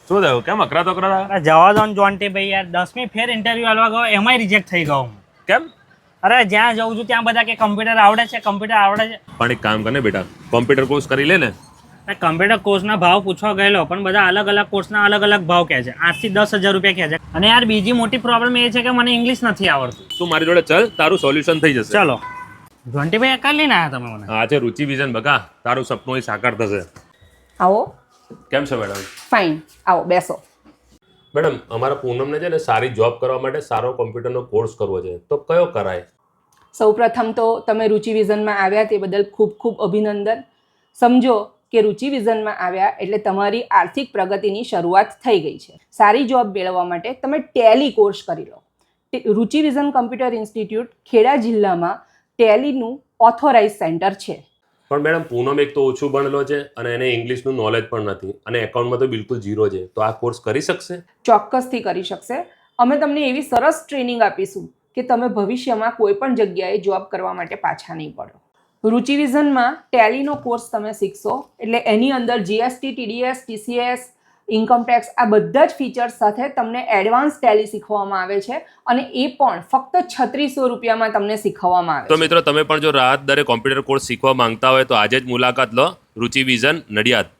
શું થયું? કેમ અકરાતો અકરાતા? અરે જવા દો ને જોન્ટી ભાઈ યાર, 10મી ફેર ઇન્ટરવ્યુ આલવા ગયો એમાંય રિજેક્ટ થઈ ગયો હું. કેમ? અરે જ્યાં જઉં છું ત્યાં બધા કે કમ્પ્યુટર આવડે છે, કમ્પ્યુટર આવડે છે. પણ એક કામ કર ને બેટા, કોમ્પ્યુટર કોર્સ કરી લે ને. કમ્પ્યુટર કોર્સના ભાવ પૂછવા ગયેલો પણ બધા અલગ અલગ કોર્સના અલગ અલગ ભાવ કહે છે. 8 થી 10,000 રૂપિયા કહે છે. અને યાર બીજી મોટી પ્રોબ્લેમ એ છે કે મને ઇંગ્લિશ નથી આવડતું. તું મારી જોડે ચાલ, તારું સોલ્યુશન થઈ જશે. ચલો જોન્ટી ભાઈ કાલ લઈને આવ્યા તમે મને. આ છે રુચિ વિઝન બકા, તારું સપનું એ સાકાર થશે. આવો. કેમ છે મેડમ? ફાઇન, આવો બેસો. મેડમ, અમારા પૂનમને છે ને સારી જોબ કરવા માટે સારો કોમ્પ્યુટરનો કોર્સ કરવો છે, તો કયો કરાય? સૌપ્રથમ તો તમે રુચિ વિઝનમાં આવ્યા તે બદલ ખૂબ ખૂબ અભિનંદન. સમજો કે રુચિ વિઝનમાં આવ્યા એટલે તમારી આર્થિક પ્રગતિની શરૂઆત થઈ ગઈ છે. સારી જોબ મેળવવા માટે તમે ટેલી કોર્સ કરી લો. રુચિ વિઝન કમ્પ્યુટર ઇન્સ્ટિટ્યૂટ ખેડા જિલ્લામાં ટેલીનું ઓથોરાઇઝ સેન્ટર છે. પણ મેડમ, પૂનમ એક તો ઓછું ભણેલો છે અને એને ઇંગ્લિશનું નોલેજ પણ નથી અને એકાઉન્ટમાં તો બિલકુલ ઝીરો છે, તો આ કોર્સ કરી શકશે? ચોક્કસથી કરી શકશે. અમે તમને એવી સરસ ટ્રેનિંગ આપીશું કે તમે ભવિષ્યમાં કોઈ પણ જગ્યાએ જોબ કરવા માટે પાછા નહીં પડો. રુચિ વિઝનમાં ટેલીનો કોર્સ તમે શીખશો એટલે એની અંદર GST, TDS, TCS, income tax આ બધા જ ફીચર્સ સાથે તમને એડવાન્સ ટેલી શીખવવામાં આવે છે અને એ પણ ફક્ત 3600 રૂપિયામાં તમને શીખવવામાં આવે તો છે. મિત્રો, તમે પણ જો રાહત દરે કોમ્પ્યુટર કોર્સ શીખવા માંગતા હોય તો આજે જ મુલાકાત લો રુચિ વિઝન નડિયાદ.